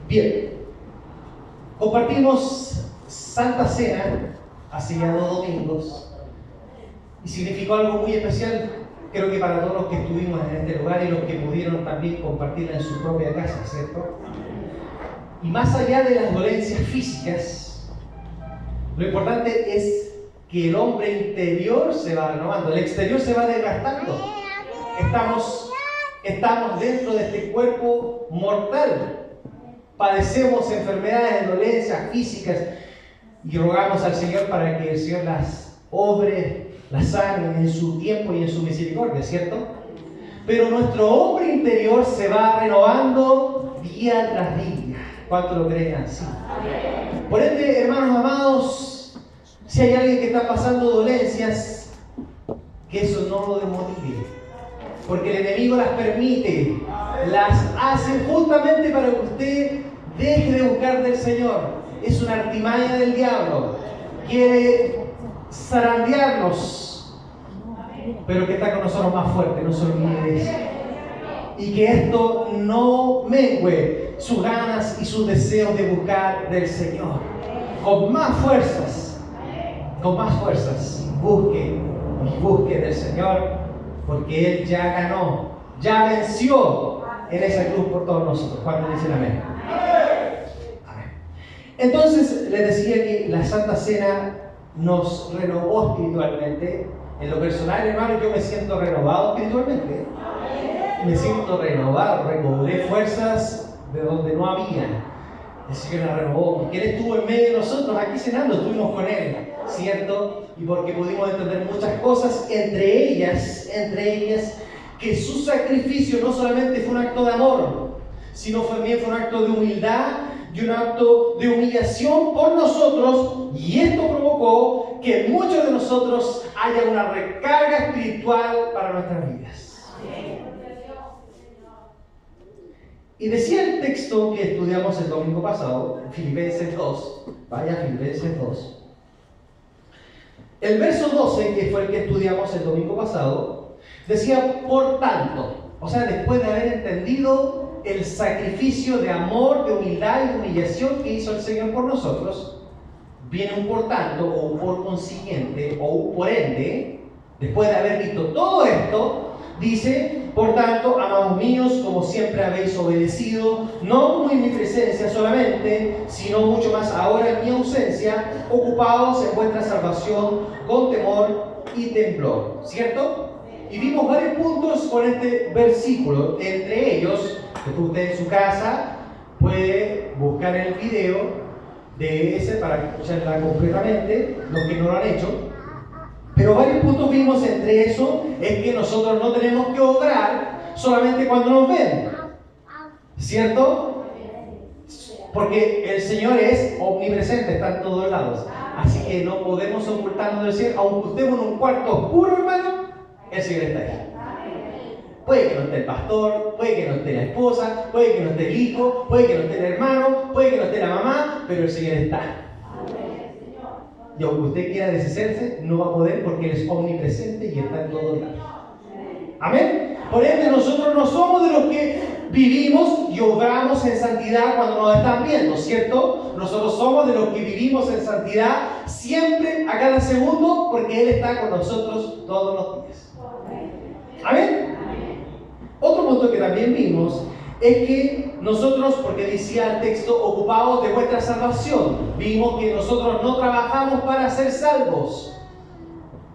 Bien, compartimos Santa Cena hace ya 2 domingos y significó algo muy especial, creo que para todos los que estuvimos en este lugar y los que pudieron también compartirla en su propia casa, ¿cierto? Y más allá de las dolencias físicas, lo importante es que el hombre interior se va renovando, el exterior se va desgastando. Estamos dentro de este cuerpo mortal. Padecemos enfermedades, dolencias físicas y rogamos al Señor para que el Señor las obre, las sane en su tiempo y en su misericordia, ¿cierto? Pero nuestro hombre interior se va renovando día tras día. ¿Cuánto lo creen así? Por ende, hermanos amados, si hay alguien que está pasando dolencias, que eso no lo desmotive, porque el enemigo las permite, las hace justamente para que usted deje de buscar del Señor. Es una artimaña del diablo, quiere zarandearnos, pero que está con nosotros más fuerte, no se olvide de eso. Y que esto no mengue sus ganas y sus deseos de buscar del Señor. Con más fuerzas, busque del Señor, porque Él ya ganó, ya venció en esa cruz por todos nosotros. ¿Cuántos dicen amén? Amén. Entonces, les decía que la Santa Cena nos renovó espiritualmente. En lo personal, hermano, yo me siento renovado espiritualmente. Me siento renovado, recobré fuerzas de donde no había. El Señor la renovó, porque Él estuvo en medio de nosotros, aquí cenando, estuvimos con Él, ¿cierto? Y porque pudimos entender muchas cosas, entre ellas, que su sacrificio no solamente fue un acto de amor, sino también fue un acto de humildad y un acto de humillación por nosotros, y esto provocó que en muchos de nosotros haya una recarga espiritual para nuestras vidas. Y decía el texto que estudiamos el domingo pasado, Filipenses 2, vaya Filipenses 2. El verso 12, que fue el que estudiamos el domingo pasado, decía, por tanto, o sea, después de haber entendido el sacrificio de amor, de humildad y de humillación que hizo el Señor por nosotros, viene un por tanto, o un por consiguiente, o un por ende, después de haber visto todo esto, dice, por tanto, amados míos, como siempre habéis obedecido, no como en mi presencia solamente, sino mucho más ahora en mi ausencia, ocupados en vuestra salvación con temor y temblor. ¿Cierto? Y vimos varios puntos con este versículo. Entre ellos, que usted en su casa puede buscar el video de ese para escucharla completamente, los que no lo han hecho. Pero varios puntos vimos. Entre eso es que nosotros no tenemos que obrar solamente cuando nos ven, ¿cierto? Porque el Señor es omnipresente, está en todos lados. Así que no podemos ocultarnos del Señor. Aunque estemos en un cuarto oscuro, hermano, el Señor está ahí. Puede que no esté el pastor, puede que no esté la esposa, puede que no esté el hijo, puede que no esté el hermano, puede que no esté la mamá, pero el Señor está. Y aunque usted quiera deshacerse, no va a poder, porque Él es omnipresente y está en todos lados. Amén. Por ende, nosotros no somos de los que vivimos y obramos en santidad cuando nos están viendo, ¿cierto? Nosotros somos de los que vivimos en santidad siempre, a cada segundo, porque Él está con nosotros todos los días. Amén. Otro punto que también vimos es que nosotros, porque decía el texto, ocupados de vuestra salvación, vimos que nosotros no trabajamos para ser salvos.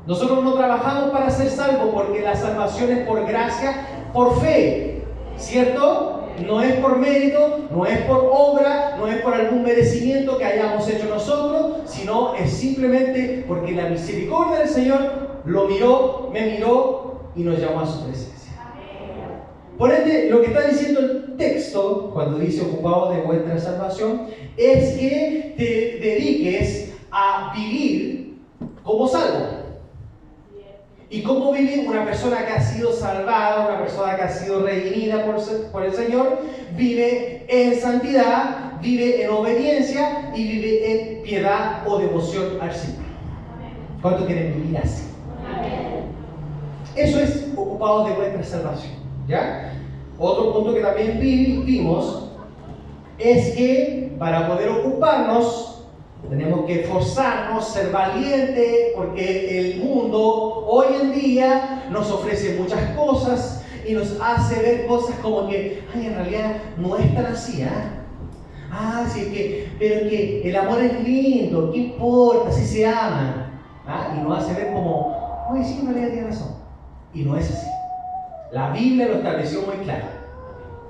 Nosotros no trabajamos para ser salvos, porque la salvación es por gracia, por fe, ¿cierto? No es por mérito, no es por obra, no es por algún merecimiento que hayamos hecho nosotros, sino es simplemente porque la misericordia del Señor lo miró, me miró y nos llamó a su presencia. Por ende, lo que está diciendo el texto, cuando dice ocupados de vuestra salvación, es que te dediques a vivir como salvo. ¿Y cómo vive una persona que ha sido salvada, una persona que ha sido redimida por el Señor? Vive en santidad, vive en obediencia y vive en piedad o devoción al Señor. ¿Cuántos quieren vivir así? Eso es ocupados de vuestra salvación. ¿Ya? Otro punto que también vimos es que para poder ocuparnos tenemos que esforzarnos, ser valientes, porque el mundo hoy en día nos ofrece muchas cosas y nos hace ver cosas como que, ay, en realidad no es tan así, sí, pero que el amor es lindo, ¿qué importa si se aman? Y nos hace ver como, oye, sí, en realidad tiene razón. Y no es así. La Biblia lo estableció muy claro.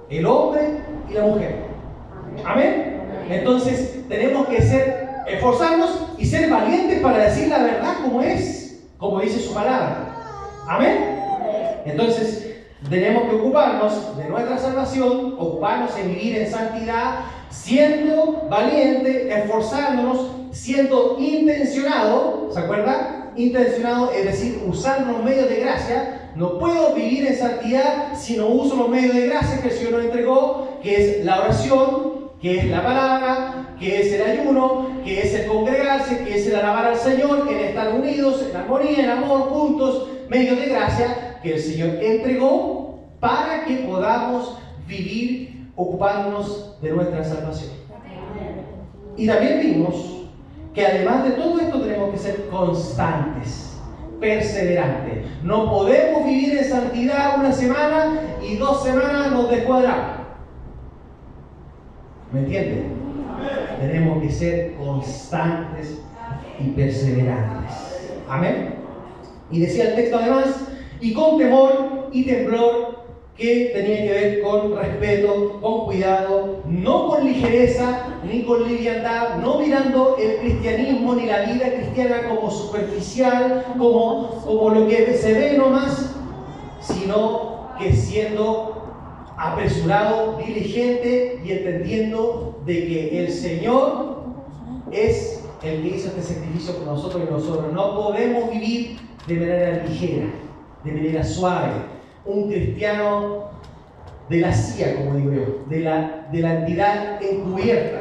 El hombre y la mujer. ¿Amén? Entonces tenemos que esforzarnos y ser valientes para decir la verdad como es, como dice su palabra. ¿Amén? Entonces tenemos que ocuparnos de nuestra salvación, ocuparnos en vivir en santidad, siendo valientes, esforzándonos, siendo intencionado. ¿Se acuerdan? Intencionado, es decir, usando los medios de gracia. No puedo vivir en santidad si no uso los medios de gracia que el Señor nos entregó, que es la oración, que es la palabra, que es el ayuno, que es el congregarse, que es el alabar al Señor, el estar unidos en armonía, en amor, juntos, medios de gracia que el Señor entregó para que podamos vivir ocupándonos de nuestra salvación. Y también vimos que además de todo esto tenemos que ser constantes, perseverantes. No podemos vivir en santidad una semana y 2 semanas nos descuadramos. ¿Me entienden? Tenemos que ser constantes y perseverantes. Amén. Y decía el texto además, y con temor y temblor, que tenía que ver con respeto, con cuidado, no con ligereza ni con liviandad, no mirando el cristianismo ni la vida cristiana como superficial, como lo que se ve nomás, sino que siendo apresurado, diligente y entendiendo de que el Señor es el que hizo este sacrificio por nosotros y nosotros no podemos vivir de manera ligera, de manera suave. Un cristiano de la CIA, como digo yo, de la entidad encubierta.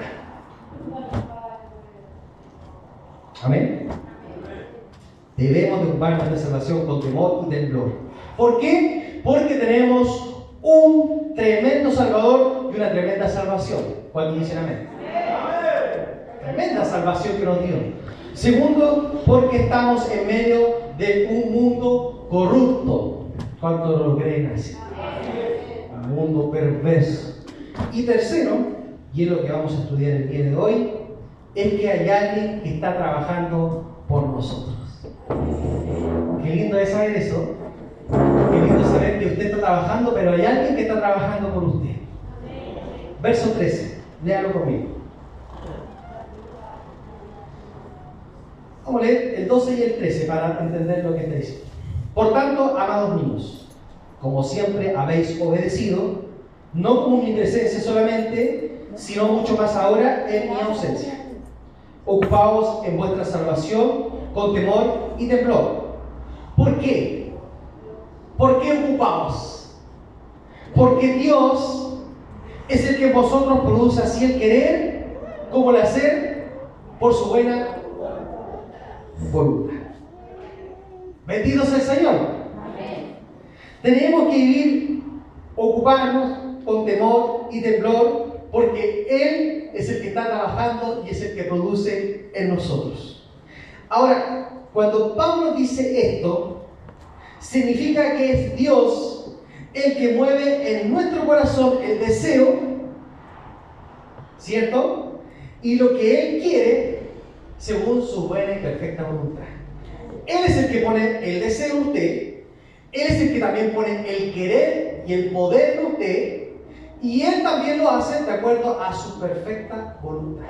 Amén. Debemos de ocupar nuestra salvación con temor y temblor. ¿Por qué? Porque tenemos un tremendo Salvador y una tremenda salvación. ¿Cuántos dicen amén? Tremenda salvación que nos dio. Segundo, porque estamos en medio de un mundo corrupto. ¿Cuántos lo creen así? Un mundo perverso. Y tercero, y es lo que vamos a estudiar el día de hoy, es que hay alguien que está trabajando por nosotros. Qué lindo es saber eso. Qué lindo saber que usted está trabajando, pero hay alguien que está trabajando por usted. Verso 13, léalo conmigo. Vamos a leer el 12 y el 13 para entender lo que está diciendo. Por tanto, amados niños, como siempre habéis obedecido, no como mi presencia solamente, sino mucho más ahora en mi ausencia. Ocupaos en vuestra salvación con temor y temblor. ¿Por qué? ¿Por qué ocupaos? Porque Dios es el que en vosotros produce así el querer como el hacer por su buena voluntad. Bendito sea el Señor. Amén. Tenemos que vivir, ocuparnos con temor y temblor, porque Él es el que está trabajando y es el que produce en nosotros. Ahora, cuando Pablo dice esto, significa que es Dios el que mueve en nuestro corazón el deseo, ¿cierto? Y lo que Él quiere según su buena y perfecta voluntad. Él es el que pone el deseo en usted, Él es el que también pone el querer y el poder en usted, y Él también lo hace de acuerdo a su perfecta voluntad.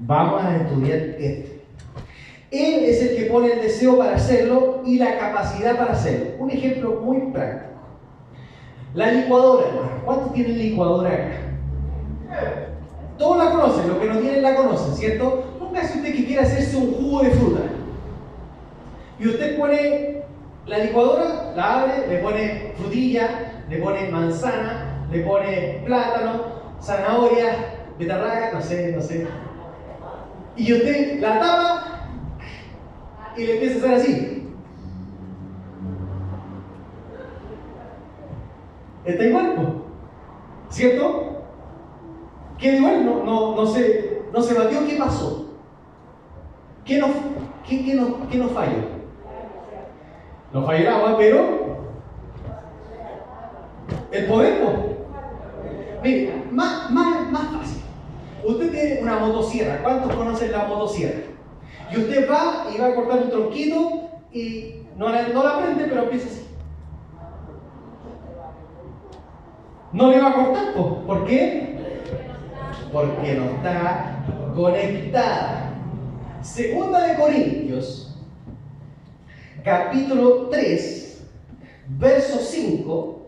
Vamos a estudiar esto. Él es el que pone el deseo para hacerlo y la capacidad para hacerlo. Un ejemplo muy práctico. La licuadora, hermano. ¿Cuántos tienen licuadora acá? Todos la conocen, los que no tienen la conocen, ¿cierto? Póngase usted que quiere hacerse un jugo de fruta. Y usted pone la licuadora, la abre, le pone frutilla, le pone manzana, le pone plátano, zanahoria, betarraga, no sé. Y usted la tapa y le empieza a hacer así. Está igual, ¿cierto? Que igual no se batió. ¿Qué pasó? ¿Qué nos falló? No falló el agua, pero el poder. Mire, más fácil. Usted tiene una motosierra. ¿Cuántos conocen la motosierra? Y usted va y va a cortar un tronquito y no la prende, pero empieza así. No le va a cortar, ¿por qué? Porque no está conectada. Segunda de Corintios, capítulo 3, verso 5,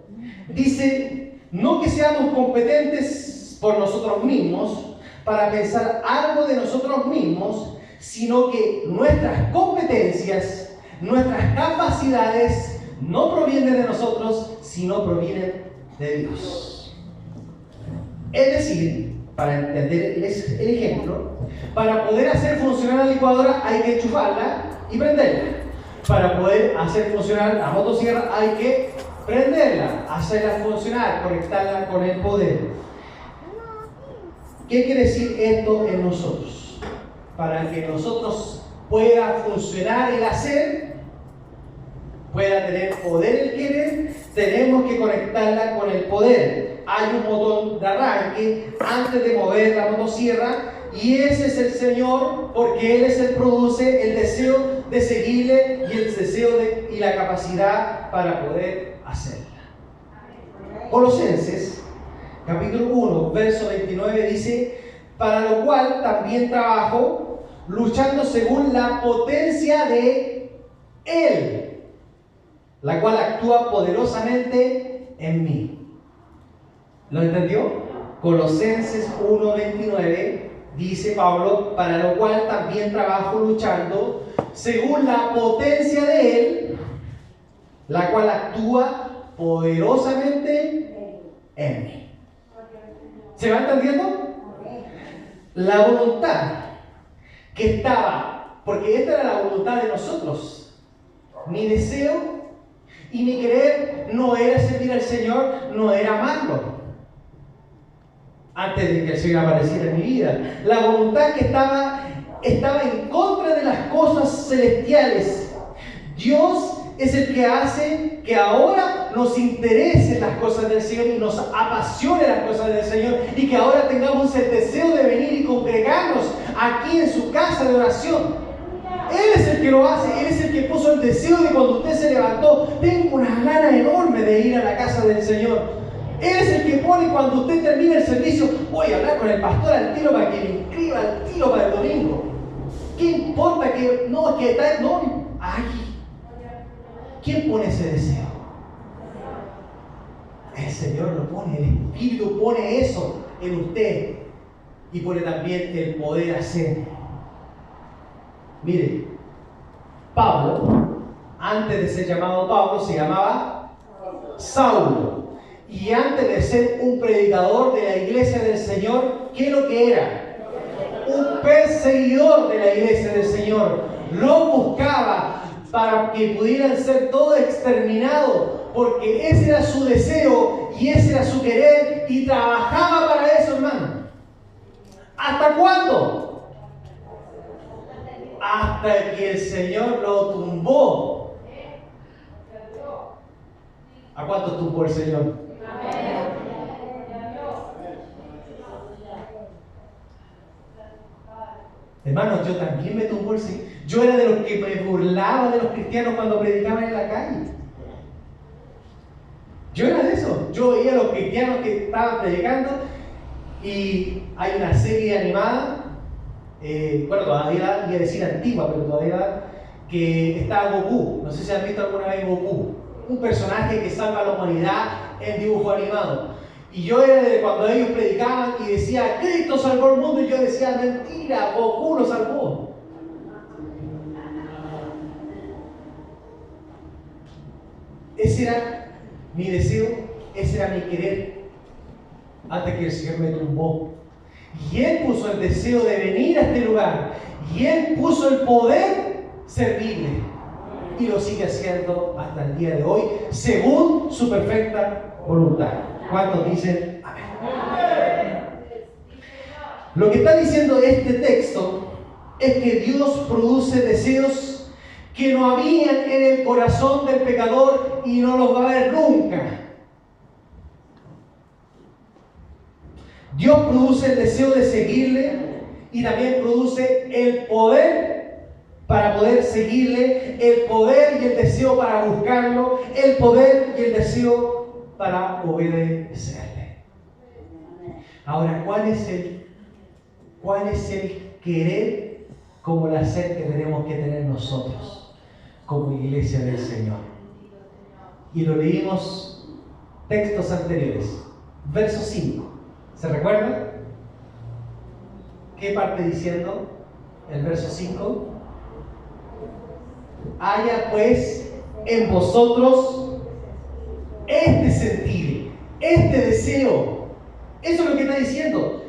dice: no que seamos competentes por nosotros mismos para pensar algo de nosotros mismos, sino que nuestras competencias, nuestras capacidades no provienen de nosotros, sino provienen de Dios. Es decir, para entender el ejemplo, para poder hacer funcionar la licuadora hay que enchufarla y prenderla. Para poder hacer funcionar la motosierra hay que prenderla, hacerla funcionar, conectarla con el poder. ¿Qué quiere decir esto en nosotros? Para que nosotros pueda funcionar el hacer, pueda tener poder el querer, tenemos que conectarla con el poder. Hay un botón de arranque antes de mover la motosierra y ese es el Señor, porque Él es el que produce el deseo de seguirle y el deseo y la capacidad para poder hacerla. Colosenses capítulo 1, verso 29 dice: para lo cual también trabajo, luchando según la potencia de Él, la cual actúa poderosamente en mí. ¿Lo entendió? Colosenses 1, 29 dice Pablo: para lo cual también trabajo luchando según la potencia de Él, la cual actúa poderosamente en mí. ¿Se va entendiendo? La voluntad que estaba, porque esta era la voluntad de nosotros, mi deseo y mi querer no era servir al Señor, no era amarlo, antes de que el Señor apareciera en mi vida. La voluntad que estaba en contra de las cosas celestiales. Dios es el que hace que ahora nos interesen las cosas del Señor y nos apasionen las cosas del Señor, y que ahora tengamos el deseo de venir y congregarnos aquí en su casa de oración. Él es el que lo hace, Él es el que puso el deseo de cuando usted se levantó: tengo una gana enorme de ir a la casa del Señor. Él es el que pone cuando usted termina el servicio: voy a hablar con el pastor al tiro para que me inscriba al tiro para el domingo. ¿Qué importa que no, que tal? No, ay. ¿Quién pone ese deseo? El Señor lo pone, el Espíritu pone eso en usted y pone también el poder hacer. Mire, Pablo, antes de ser llamado Pablo, se llamaba Saulo. Y antes de ser un predicador de la iglesia del Señor, ¿qué es lo que era? Un perseguidor de la iglesia del Señor. Lo buscaba para que pudieran ser todos exterminados, porque ese era su deseo y ese era su querer, y trabajaba para eso, hermano. ¿Hasta cuándo? Hasta que el Señor lo tumbó. ¿A cuántos tumbó el Señor? Hermanos, yo también me tumbó el Señor. Yo era de los que me burlaba de los cristianos cuando predicaban en la calle. Yo era de eso. Yo veía a los cristianos que estaban predicando, y hay una serie animada, bueno, todavía iba a decir antigua, pero todavía, que está Goku. No sé si han visto alguna vez Goku, un personaje que salva a la humanidad en dibujo animado. Y yo era de cuando ellos predicaban y decía: Cristo salvó al mundo, y yo decía: mentira, Goku lo salvó. Ese era mi deseo, ese era mi querer, antes que el Señor me tumbó. Y Él puso el deseo de venir a este lugar, y Él puso el poder servirle, y lo sigue haciendo hasta el día de hoy, según su perfecta voluntad. ¿Cuántos dicen amén? Lo que está diciendo este texto es que Dios produce deseos que no habían en el corazón del pecador y no los va a haber nunca. Dios produce el deseo de seguirle y también produce el poder para poder seguirle, el poder y el deseo para buscarlo, el poder y el deseo para obedecerle. Ahora, ¿cuál es el querer como el hacer que tenemos que tener nosotros como iglesia del Señor? Y lo leímos textos anteriores, verso 5. ¿Se recuerdan? ¿Qué parte diciendo el verso 5? Haya pues en vosotros este sentir, este deseo. Eso es lo que está diciendo.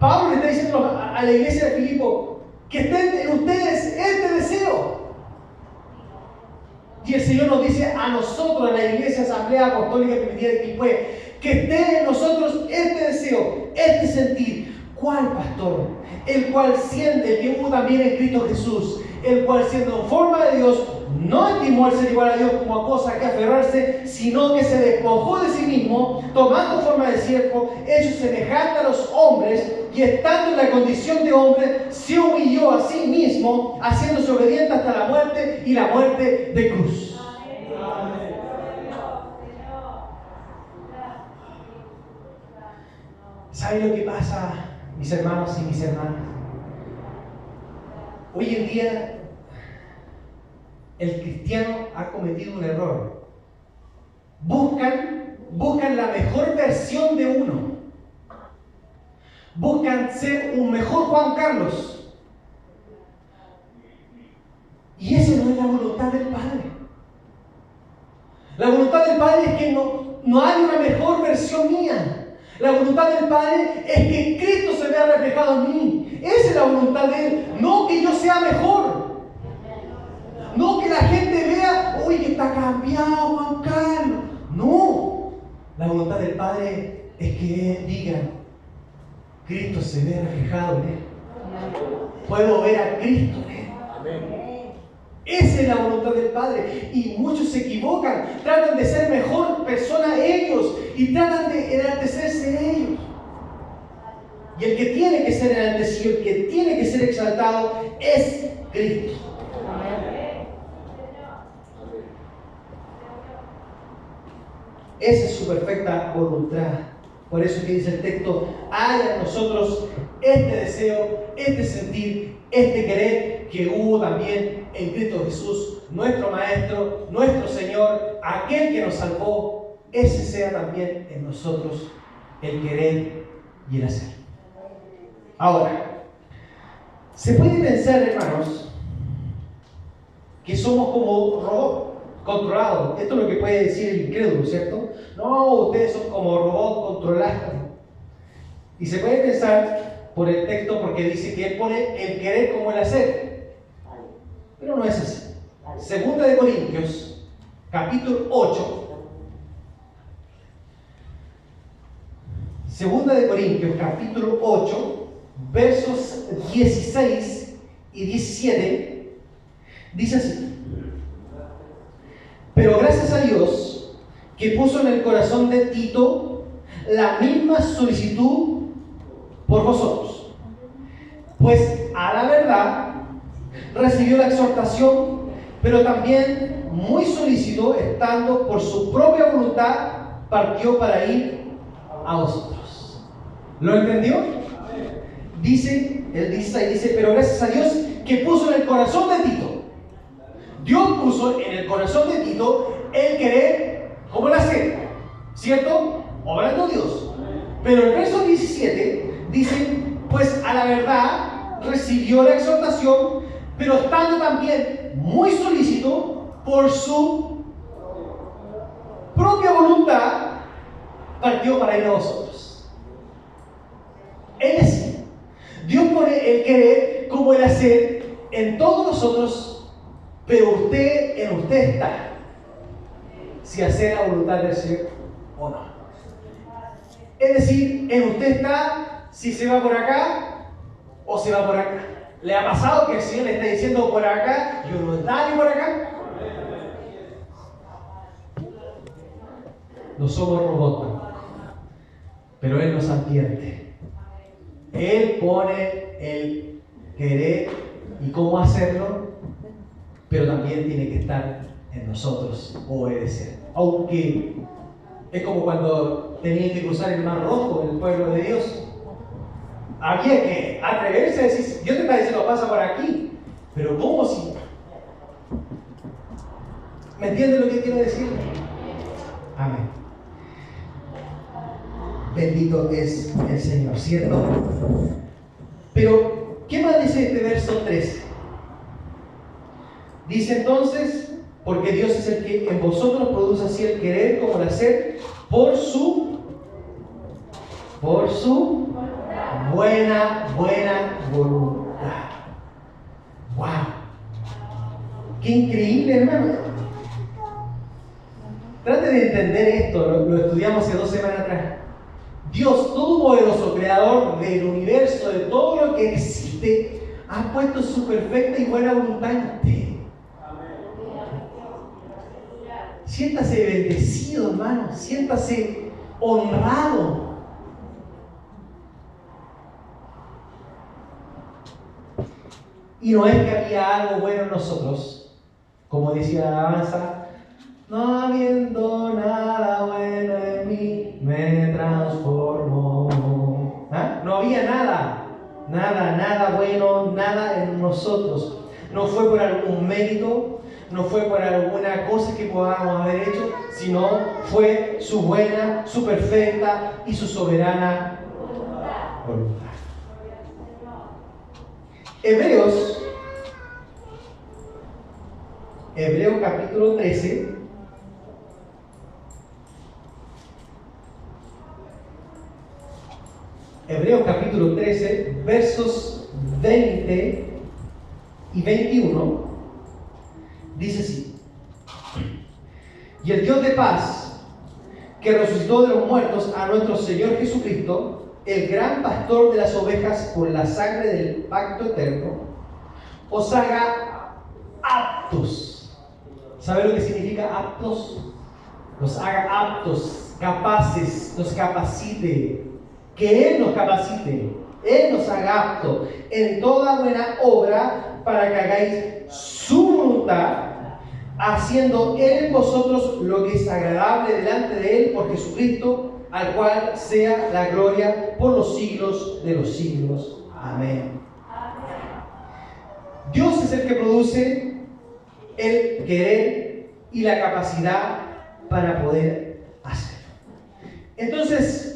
Pablo le está diciendo a la iglesia de Filipo que estén en ustedes este deseo. Y el Señor nos dice a nosotros, a la iglesia Asamblea Apostólica Primitiva de Quilpué, que esté en nosotros este deseo, este sentir. ¿Cuál, pastor? El cual siente, el que hubo también en Cristo Jesús, el cual siendo en forma de Dios, no estimó el ser igual a Dios como a cosa que aferrarse, sino que se despojó de sí mismo, tomando forma de siervo, hecho semejante a los hombres, y estando en la condición de hombre, se humilló a sí mismo, haciéndose obediente hasta la muerte y la muerte de cruz. ¿Sabe lo que pasa, mis hermanos y mis hermanas? Hoy en día el cristiano ha cometido un error. Buscan la mejor versión de uno. Buscan ser un mejor Juan Carlos. Y esa no es la voluntad del Padre. La voluntad del Padre es que no hay una mejor versión mía. La voluntad del Padre es que Cristo se vea reflejado en mí. Esa es la voluntad de Él. No que yo sea mejor. No que la gente vea, uy, que está cambiado Juan Carlos. No. La voluntad del Padre es que Él diga, Cristo se ve reflejado en Él. Puedo ver a Cristo en Él. Esa es la voluntad del Padre. Y muchos se equivocan. Tratan de ser mejor persona ellos. Y tratan de enaltecerse ellos. Y el que tiene que ser enaltecido, el que tiene que ser exaltado, es Cristo. Esa es su perfecta voluntad. Por eso que dice el texto, haya en nosotros este deseo, este sentir, este querer que hubo también en Cristo Jesús, nuestro Maestro, nuestro Señor, aquel que nos salvó. Ese sea también en nosotros el querer y el hacer. Ahora, se puede pensar, hermanos, que somos como robots controlados. Esto es lo que puede decir el incrédulo, ¿cierto? No, ustedes son como robots controlados. Y se puede pensar por el texto, porque dice que él pone el querer como el hacer. Pero no es así. Segunda de Corintios, capítulo 8. Segunda de Corintios, capítulo 8, versos 16 y 17, dice así. Pero gracias a Dios que puso en el corazón de Tito la misma solicitud por vosotros. Pues a la verdad recibió la exhortación, pero también muy solícito, estando por su propia voluntad, partió para ir a vosotros. ¿Lo entendió? Dice, el 16 dice, pero gracias a Dios que puso en el corazón de Tito. Dios puso en el corazón de Tito el querer como el hacer, ¿cierto? Obrando Dios. Pero el verso 17 dice, pues a la verdad recibió la exhortación, pero estando también muy solícito por su propia voluntad, partió para ir a vosotros. Es decir, Dios pone el querer como el hacer en todos nosotros, pero en usted está si hacer la voluntad del Señor o no. Es decir, en usted está si se va por acá ¿O se va por acá? ¿Le ha pasado que el Señor le está diciendo por acá y uno está ni por acá? No somos robots, pero Él nos advierte. Él pone el querer y cómo hacerlo, pero también tiene que estar en nosotros obedecer. Aunque es como cuando tenían que cruzar el Mar Rojo en el pueblo de Dios. Había que atreverse a decir, Dios te está diciendo pasa por aquí, pero ¿cómo si? ¿Me entiendes lo que quiero decir? Amén. Bendito es el Señor, ¿cierto? Pero, ¿qué más dice este verso 13? Dice entonces, porque Dios es el que en vosotros produce así el querer como el hacer por su buena voluntad. ¡Wow! ¡Qué increíble, hermano! Trate de entender esto, lo estudiamos hace 2 semanas atrás. Dios Todopoderoso, Creador del universo, de todo lo que existe, ha puesto su perfecta y buena voluntad en usted. Siéntase bendecido, hermano. Siéntase honrado. Y no es que había algo bueno en nosotros, como decía la alabanza, no habiendo nada bueno en mí, me transformó. ¿Ah? No había nada bueno, nada en nosotros. No fue por algún mérito, no fue por alguna cosa que podamos haber hecho, sino fue su buena, su perfecta y su soberana voluntad. Hebreos capítulo 13. Hebreos capítulo 13, versos 20 y 21, dice así: y el Dios de paz, que resucitó de los muertos a nuestro Señor Jesucristo, el gran pastor de las ovejas con la sangre del pacto eterno, os haga aptos. ¿Sabe lo que significa aptos? Nos haga aptos, capaces, nos capacite. Que Él nos capacite, Él nos haga aptos en toda buena obra para que hagáis su voluntad, haciendo Él en vosotros lo que es agradable delante de Él por Jesucristo, al cual sea la gloria por los siglos de los siglos. Amén. Dios es el que produce el querer y la capacidad para poder hacerlo. Entonces,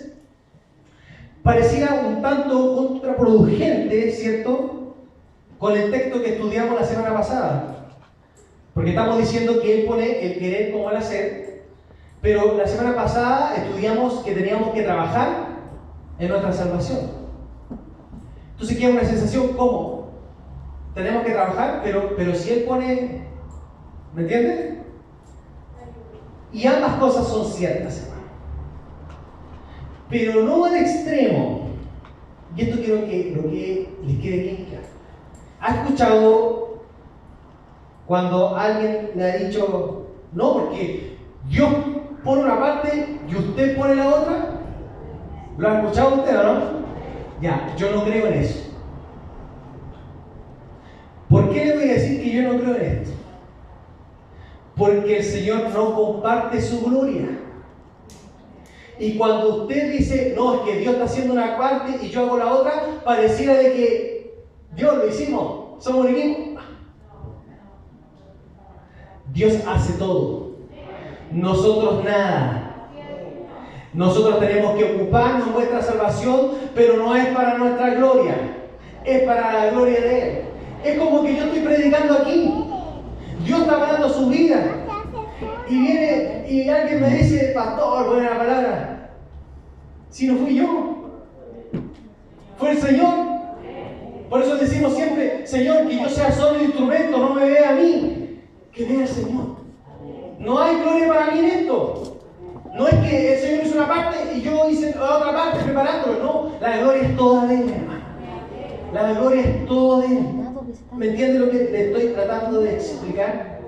pareciera un tanto contraproducente, ¿cierto?, con el texto que estudiamos la semana pasada. Porque estamos diciendo que Él pone el querer como el hacer, pero la semana pasada estudiamos que teníamos que trabajar en nuestra salvación. Entonces queda una sensación como, tenemos que trabajar, pero si Él pone, ¿me entiendes? Y ambas cosas son ciertas, hermano. Pero no al extremo. Y esto quiero que lo que les quede bien claro. ¿Ha escuchado cuando alguien le ha dicho, no, porque Dios pone una parte y usted pone la otra? ¿Lo ha escuchado usted o no? Ya, yo no creo en eso. ¿Por qué le voy a decir que yo no creo en esto? Porque el Señor no comparte su gloria. Y cuando usted dice, no, es que Dios está haciendo una parte y yo hago la otra, pareciera de que Dios lo hicimos, somos un equipo. Dios hace todo, nosotros nada. Nosotros tenemos que ocuparnos de nuestra salvación, pero no es para nuestra gloria, es para la gloria de Él. Es como que yo estoy predicando aquí, Dios está dando su vida, y viene y alguien me dice, pastor, buena palabra. Si no fui yo, fue el Señor. Por eso decimos siempre, Señor, que yo sea solo el instrumento, no me vea a mí, que vea al Señor. No hay gloria para mí en esto. No es que el Señor hizo una parte y yo hice la otra parte preparándolo. No, la gloria es toda de Él, hermano. La gloria es todo de Él. ¿Me entiende lo que le estoy tratando de explicar?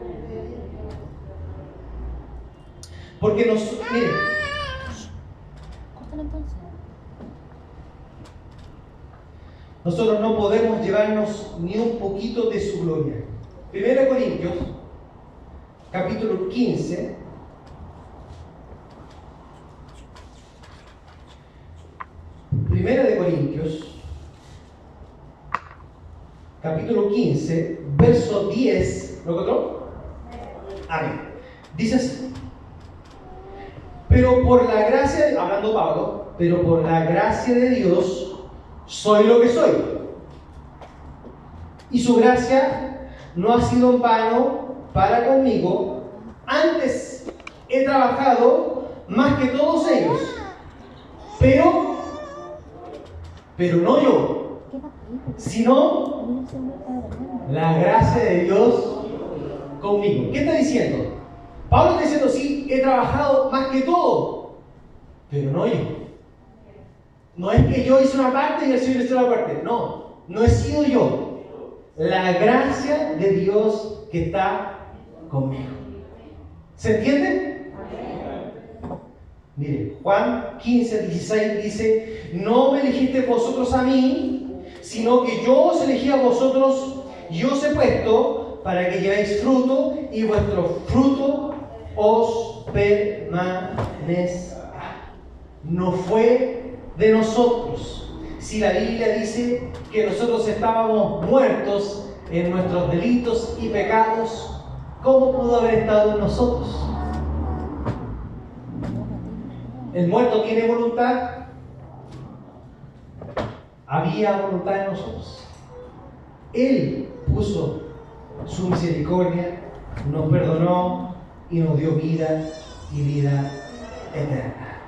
Porque miren, nosotros no podemos llevarnos ni un poquito de su gloria. 1 Corintios, capítulo 15. Primera de Corintios, capítulo 15, verso 10. ¿Lo encontró? Amén. Dice así: pero por la gracia, hablando Pablo, pero por la gracia de Dios soy lo que soy. Y su gracia no ha sido en vano para conmigo. Antes he trabajado más que todos ellos. Pero no yo, sino la gracia de Dios conmigo. ¿Qué está diciendo? Pablo está diciendo, sí, he trabajado más que todo, pero no yo. No es que yo hice una parte y el Señor hizo otra parte. No he sido yo. La gracia de Dios que está conmigo. ¿Se entiende? Mire, Juan 15, 16 dice: no me elegisteis vosotros a mí, sino que yo os elegí a vosotros y os he puesto para que llevéis fruto y vuestro fruto os permanezca. No fue de nosotros. Si la Biblia dice que nosotros estábamos muertos en nuestros delitos y pecados, ¿cómo pudo haber estado en nosotros? ¿El muerto tiene voluntad? Había voluntad en nosotros. Él puso su misericordia, nos perdonó y nos dio vida y vida eterna.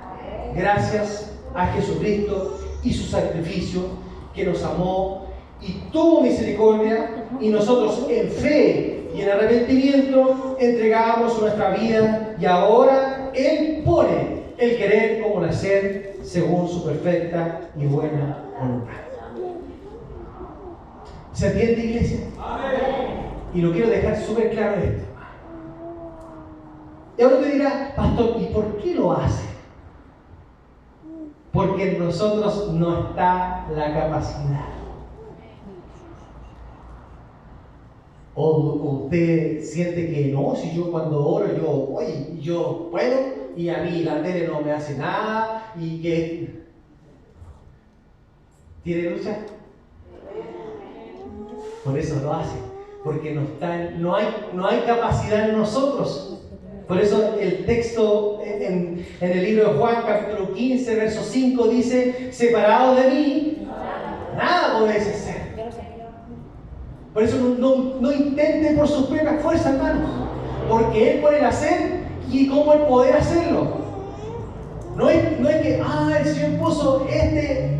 Gracias a Jesucristo y su sacrificio, que nos amó y tuvo misericordia, y nosotros en fe y en arrepentimiento entregamos nuestra vida, y ahora Él pone el querer como el hacer según su perfecta y buena voluntad. ¿Se entiende, iglesia? Y lo quiero dejar súper claro esto. Y ahora te dirá, pastor, ¿y por qué lo hace? Porque en nosotros no está la capacidad. O usted siente que no, si yo cuando oro yo puedo, y a mí la tele no me hace nada, y que ¿tiene lucha? Por eso lo hace, porque no hay capacidad en nosotros. Por eso el texto en el libro de Juan, capítulo 15, verso 5, dice: separado de mí, nada podéis hacer. Por eso no intenten por sus propias fuerzas, hermanos, porque Él pone el hacer y cómo el poder hacerlo. No es que, el Señor puso este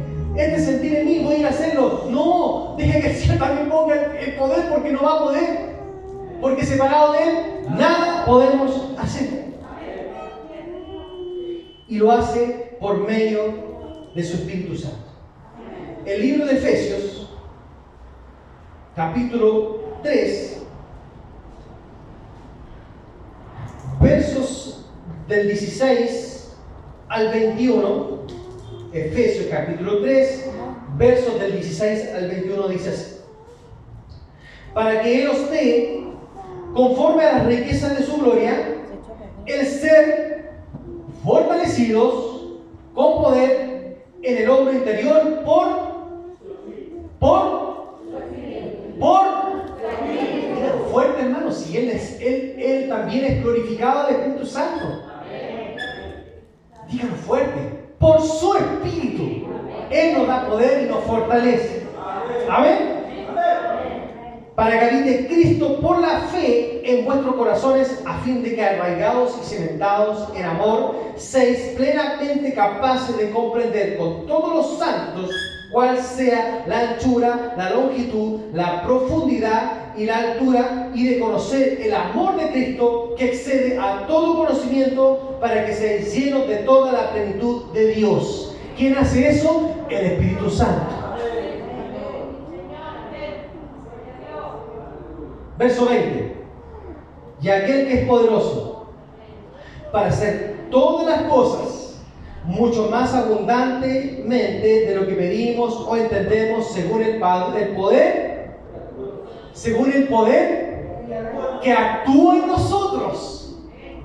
sentir en mí, voy a ir a hacerlo. No, deja que el Señor también ponga el poder, porque no va a poder. Porque separado de Él, nada podemos hacer. Y lo hace por medio de su Espíritu Santo. El libro de Efesios, capítulo 3, versos del 16 al 21. Efesios capítulo 3, versos del 16 al 21 dice así: para que Él os dé, conforme a las riquezas de su gloria, el ser fortalecidos con poder en el hombre interior por fuerte, hermano, si Él también es glorificado del Espíritu Santo. Díganlo fuerte: por su Espíritu. Él nos da poder y nos fortalece. Amén. Para que habite Cristo por la fe en vuestros corazones, a fin de que, arraigados y cimentados en amor, seáis plenamente capaces de comprender con todos los santos cuál sea la anchura, la longitud, la profundidad y la altura, y de conocer el amor de Cristo, que excede a todo conocimiento, para que seáis llenos de toda la plenitud de Dios. ¿Quién hace eso? El Espíritu Santo. Verso 20. Y aquel que es poderoso para hacer todas las cosas mucho más abundantemente de lo que pedimos o entendemos según el poder que actúa en nosotros.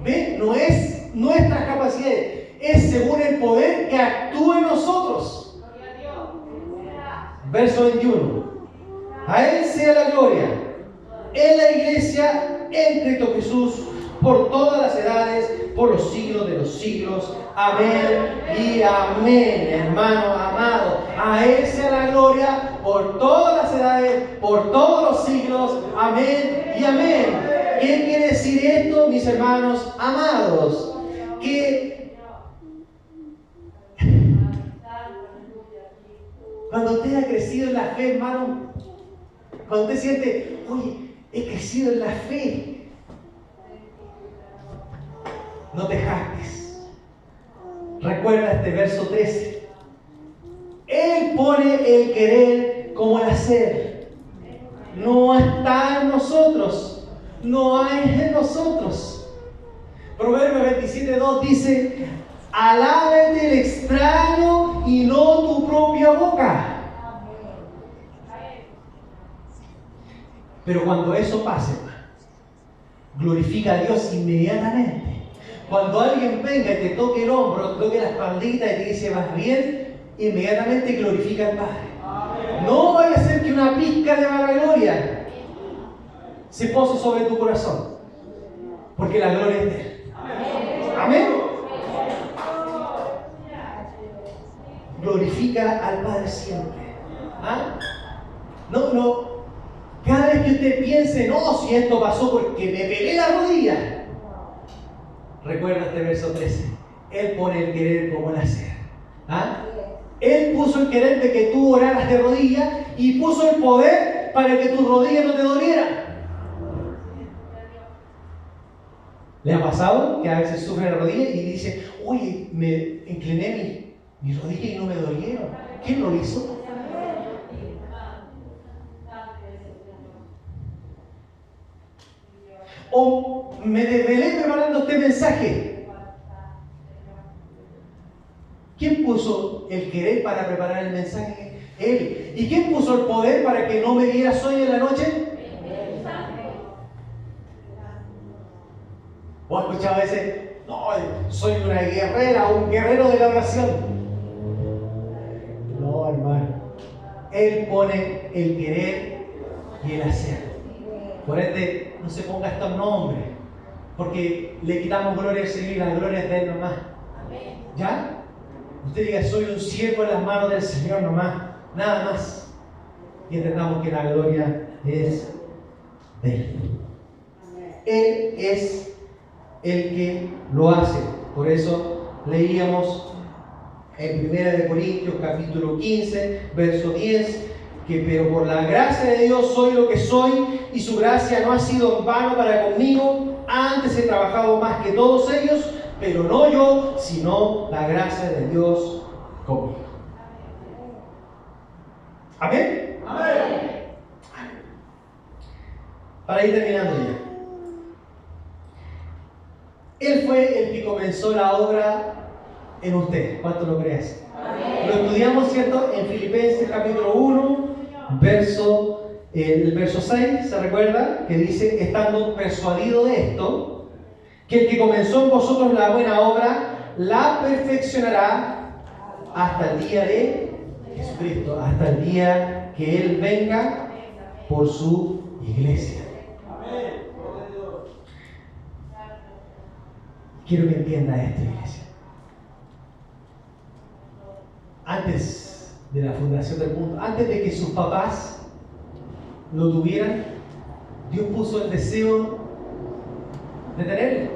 ¿Ve? No es nuestras capacidades, es según el poder que actúa en nosotros. Verso 21. A Él sea la gloria en la iglesia, en Cristo Jesús, por todas las edades, por los siglos de los siglos. Amén y amén, hermano amado. A Él sea la gloria por todas las edades, por todos los siglos. Amén y amén. ¿Qué quiere decir esto, mis hermanos amados? Que cuando usted ha crecido en la fe, hermano, cuando usted siente, oye, he crecido en la fe, no te jactes. Recuerda este verso 13. Él pone el querer como el hacer. No está en nosotros, no hay en nosotros. Proverbios 27:2 dice: alábate el extraño y no tu propia boca. Pero cuando eso pase, glorifica a Dios inmediatamente. Cuando alguien venga y te toque el hombro, te toque la espaldita y te dice vas bien, inmediatamente glorifica al Padre. No vaya a ser que una pizca de vanagloria se pose sobre tu corazón, porque la gloria es de Él. Amén. Glorifica al Padre siempre. ¿Ah? No. Cada vez que usted piense, no, si esto pasó porque me pelé la rodilla, recuerda este verso 13. Él pone el querer como el hacer. ¿Ah? Él puso el querer de que tú oraras de rodillas y puso el poder para que tus rodillas no te dolieran. ¿Le ha pasado que a veces sufre la rodilla y dice, oye, me incliné mi rodilla y no me dolieron? ¿Quién lo hizo? O me desvelé preparando este mensaje. ¿Quién puso el querer para preparar el mensaje? Él. ¿Y quién puso el poder para que no me diera sueño en la noche? ¿O has escuchado a veces? No, soy una guerrera, un guerrero de la oración. No, hermano. Él pone el querer y el hacer. Por ende, no se ponga estos nombres, porque le quitamos gloria al Señor y la gloria es de Él nomás. ¿Ya? Usted diga, soy un siervo en las manos del Señor nomás, nada más. Y entendamos que la gloria es de Él. Él es el que lo hace. Por eso leíamos en 1 Corintios capítulo 15, verso 10, que pero por la gracia de Dios soy lo que soy, y su gracia no ha sido en vano para conmigo. Antes he trabajado más que todos ellos, pero no yo, sino la gracia de Dios conmigo. ¿Amén? Amén. Para ir terminando ya. Él fue el que comenzó la obra en usted. ¿Cuánto lo crees? Amén. Lo estudiamos, ¿cierto? En Filipenses capítulo 1, el verso 6, ¿se recuerda? Que dice, estando persuadido de esto, que el que comenzó en vosotros la buena obra, la perfeccionará hasta el día de Jesucristo, hasta el día que Él venga por su iglesia. Quiero que entienda esto, iglesia. Antes de la fundación del mundo, antes de que sus papás lo tuvieran, Dios puso el deseo de tenerlo.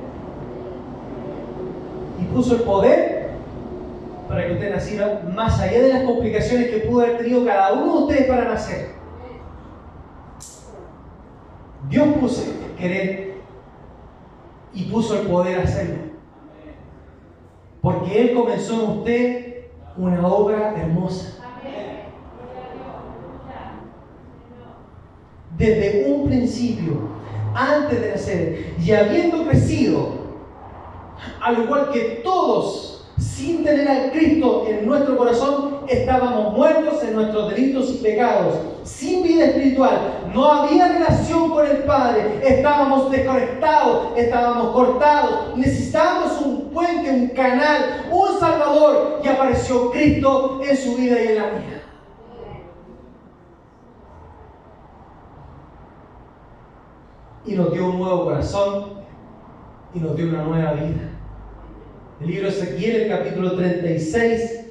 Y puso el poder para que usted naciera más allá de las complicaciones que pudo haber tenido cada uno de ustedes para nacer. Dios puso el querer y puso el poder a hacerlo. Porque Él comenzó en usted una obra hermosa. Desde un principio, antes de nacer, y habiendo crecido, al igual que todos, sin tener a Cristo en nuestro corazón, estábamos muertos en nuestros delitos y pecados, sin vida espiritual, no había relación con el Padre, estábamos desconectados, estábamos cortados, necesitábamos un puente, un canal, un Salvador, y apareció Cristo en su vida y en la mía. Y nos dio un nuevo corazón y nos dio una nueva vida. El libro de Ezequiel, el capítulo 36,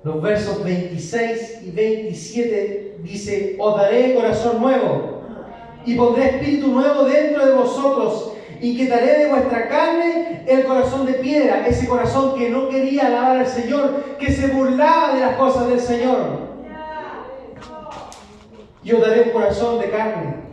los versos 26 y 27 dice: os daré corazón nuevo y pondré espíritu nuevo dentro de vosotros, y quitaré de vuestra carne el corazón de piedra, ese corazón que no quería alabar al Señor, que se burlaba de las cosas del Señor. Y os daré un corazón de carne.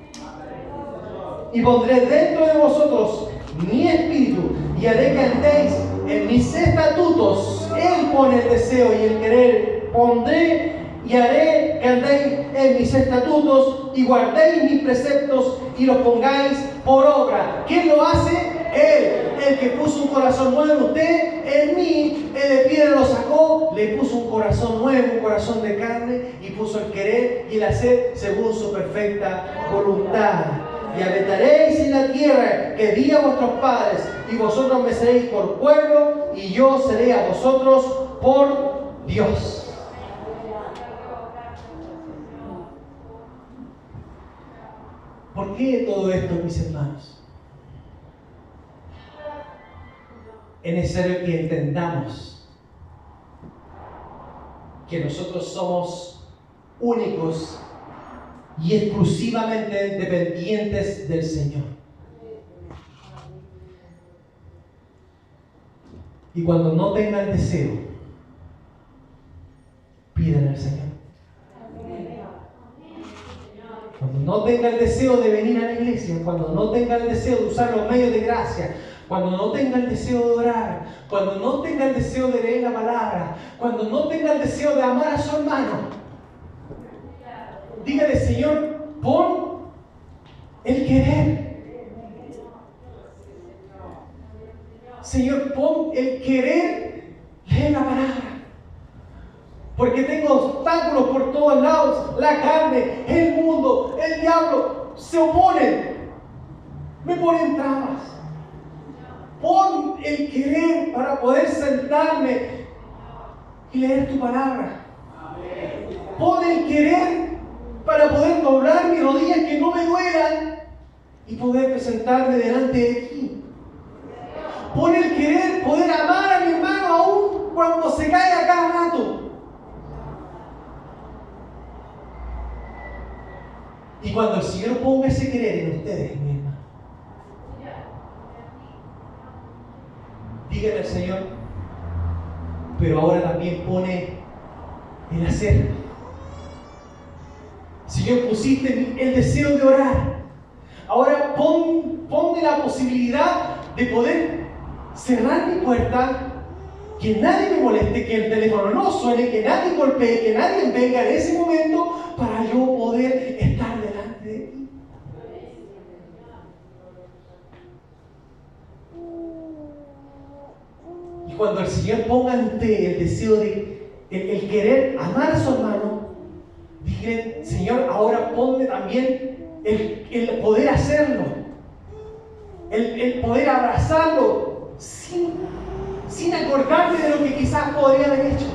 Y pondré dentro de vosotros mi espíritu, y haré que andéis en mis estatutos. Él pone el deseo y el querer. Pondré y haré que andéis en mis estatutos y guardéis mis preceptos y los pongáis por obra. ¿Quién lo hace? Él, el que puso un corazón nuevo en usted, en mí, el de piedra lo sacó, le puso un corazón nuevo, un corazón de carne, y puso el querer y el hacer según su perfecta voluntad. Y habitaréis en la tierra que di a vuestros padres, y vosotros me seréis por pueblo, y yo seré a vosotros por Dios. ¿Por qué todo esto, mis hermanos? Es necesario que entendamos que nosotros somos únicos y exclusivamente dependientes del Señor. Y cuando no tengan deseo, pidan al Señor. Cuando no tenga el deseo de venir a la iglesia, cuando no tenga el deseo de usar los medios de gracia, cuando no tenga el deseo de orar, cuando no tenga el deseo de leer la palabra, cuando no tenga el deseo de amar a su hermano, dígale: Señor, pon el querer. Señor, pon el querer leer la palabra. Porque tengo obstáculos por todos lados. La carne, el mundo, el diablo se oponen. Me ponen trabas. Pon el querer para poder sentarme y leer tu palabra. Pon el querer para poder doblar mis rodillas, que no me duelan, y poder presentarme delante de ti. Pon el querer poder amar a mi hermano aún cuando se cae a cada rato. Y cuando el Señor ponga ese querer en ustedes, mi hermano, díganle al Señor: pero ahora también pone el hacer. Señor, pusiste el deseo de orar. Ahora ponme la posibilidad de poder cerrar mi puerta, que nadie me moleste, que el teléfono no suene, que nadie golpee, que nadie venga en ese momento, para yo poder estar delante de ti. Y cuando el Señor ponga en usted el deseo de el querer amar a su hermano, dije: Señor, ahora ponme también el poder hacerlo, el poder abrazarlo sin acordarme de lo que quizás podría haber hecho.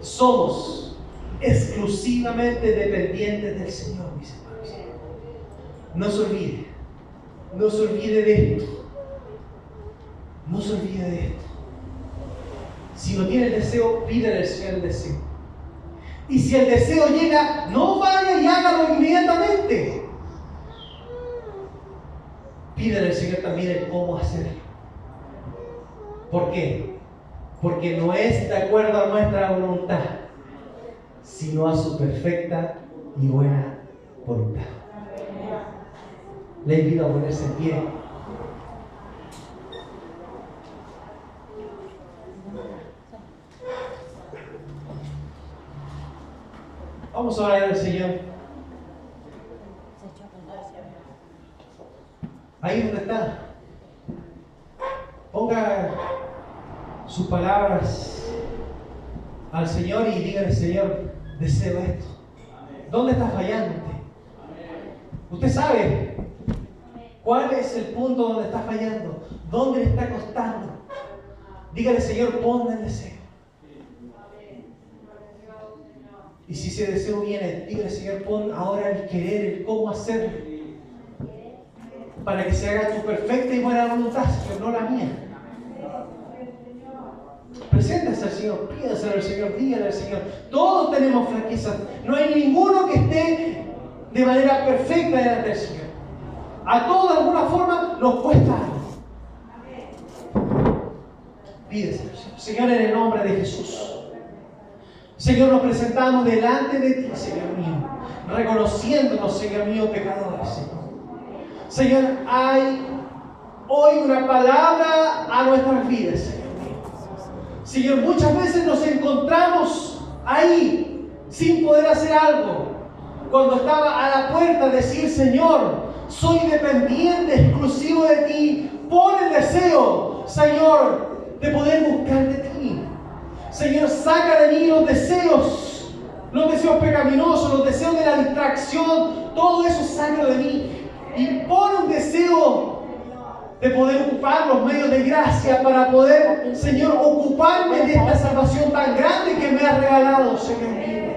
Somos exclusivamente dependientes del Señor, mis hermanos. No se olvide de esto. No se olvide de esto. Si no tiene el deseo, pídele al Señor el deseo. Y si el deseo llega, no vaya y hágalo inmediatamente. Pídele al Señor también el cómo hacerlo. ¿Por qué? Porque no es de acuerdo a nuestra voluntad, sino a su perfecta y buena voluntad. Le invito a ponerse en pie. Vamos a orar al Señor. Ahí donde está, ponga sus palabras al Señor y dígale: Señor, deseo esto. ¿Dónde está fallando usted? Usted sabe cuál es el punto donde está fallando, dónde le está costando. Dígale: Señor, ponme el deseo. Y si ese deseo viene, dígale: Señor, pon ahora el querer, el cómo hacerlo, para que se haga tu perfecta y buena voluntad, Señor, no la mía. Preséntese al Señor, pídaselo al Señor, dígale al Señor. Todos tenemos flaquezas. No hay ninguno que esté de manera perfecta delante del Señor. A todos de alguna forma nos cuesta algo. Pídeselo, Señor, en el nombre de Jesús. Señor, nos presentamos delante de ti, Señor mío, reconociéndonos, Señor mío, pecadores, Señor. Señor, hay hoy una palabra a nuestras vidas, Señor mío. Señor, muchas veces nos encontramos ahí sin poder hacer algo. Cuando estaba a la puerta, decir: Señor, soy dependiente exclusivo de ti. Pon el deseo, Señor, de poder buscar de ti. Señor, saca de mí los deseos pecaminosos, los deseos de la distracción, todo eso saca de mí. Y pon un deseo de poder ocupar los medios de gracia para poder, Señor, ocuparme de esta salvación tan grande que me has regalado, Señor mío.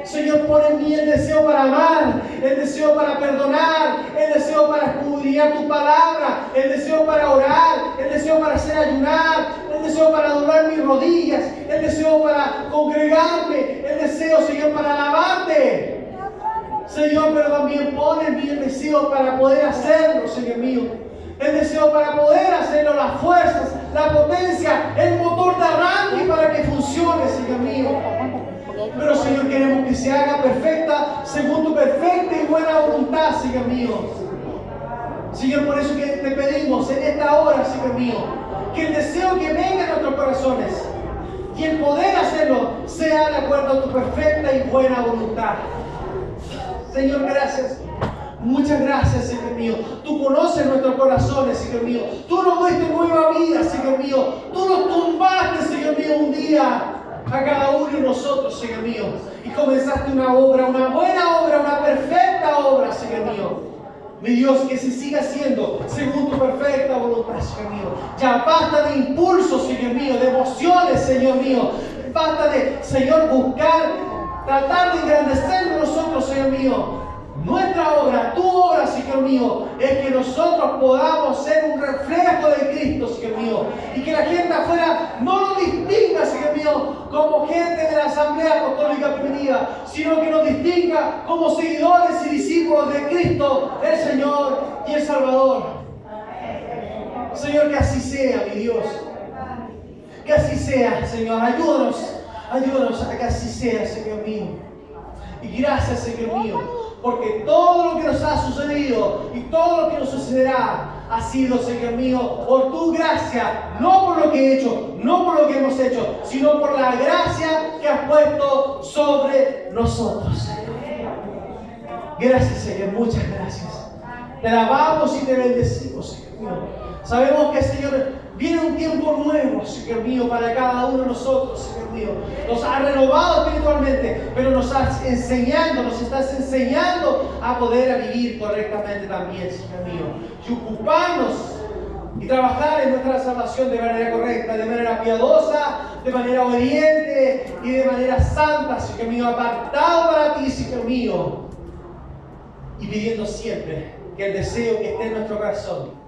Señor, pon en mí el deseo para amar, el deseo para perdonar, el deseo para escudriñar tu palabra, el deseo para orar, el deseo para hacer ayunar, el deseo para doblar mis rodillas, el deseo para congregarme, el deseo, Señor, para alabarte. Señor, pero también pon en mí el deseo para poder hacerlo, Señor mío. El deseo para poder hacerlo, las fuerzas, la potencia, el motor de arranque para que funcione, Señor mío. Pero, Señor, queremos que se haga perfecta, según tu perfecta y buena voluntad, Señor mío. Señor, por eso que te pedimos en esta hora, Señor mío, que el deseo que venga a nuestros corazones y el poder hacerlo sea de acuerdo a tu perfecta y buena voluntad. Señor, gracias. Muchas gracias, Señor mío. Tú conoces nuestros corazones, Señor mío. Tú nos diste nueva vida, Señor mío. Tú nos tumbaste, Señor mío, un día a cada uno de nosotros, Señor mío. Y comenzaste una obra, una buena obra, una perfecta obra, Señor mío. Mi Dios, que se siga haciendo según tu perfecta voluntad, Señor mío. Ya basta de impulsos, Señor mío, de emociones, Señor mío. Basta de, Señor, buscar, tratar de engrandecer nosotros, Señor mío. Nuestra obra, tu obra, Señor mío, es que nosotros podamos ser un reflejo de Cristo, Señor mío. Y que la gente afuera no nos distinga, Señor mío, como gente de la Asamblea Apostólica Primitiva, sino que nos distinga como seguidores y discípulos de Cristo, el Señor y el Salvador. Señor, que así sea, mi Dios. Que así sea, Señor. Ayúdanos a que así sea, Señor mío. Y gracias, Señor mío, porque todo lo que nos ha sucedido y todo lo que nos sucederá ha sido, Señor mío, por tu gracia, no por lo que he hecho, no por lo que hemos hecho, sino por la gracia que has puesto sobre nosotros. Gracias, Señor, muchas gracias. Te alabamos y te bendecimos, Señor mío. Sabemos que, Señor, viene un tiempo nuevo, Señor mío, para cada uno de nosotros, Señor mío. Nos ha renovado espiritualmente, pero nos estás enseñando a poder vivir correctamente también, Señor mío. Y ocuparnos y trabajar en nuestra salvación de manera correcta, de manera piadosa, de manera obediente y de manera santa, Señor mío, apartado para ti, Señor mío. Y pidiendo siempre que el deseo que esté en nuestro corazón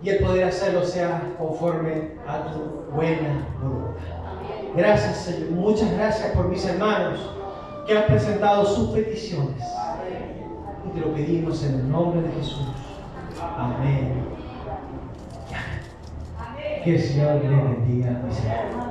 y el poder hacerlo sea conforme a tu buena voluntad. Gracias, Señor. Muchas gracias por mis hermanos que han presentado sus peticiones. Y te lo pedimos en el nombre de Jesús. Amén. Que el Señor les bendiga, mis hermanos.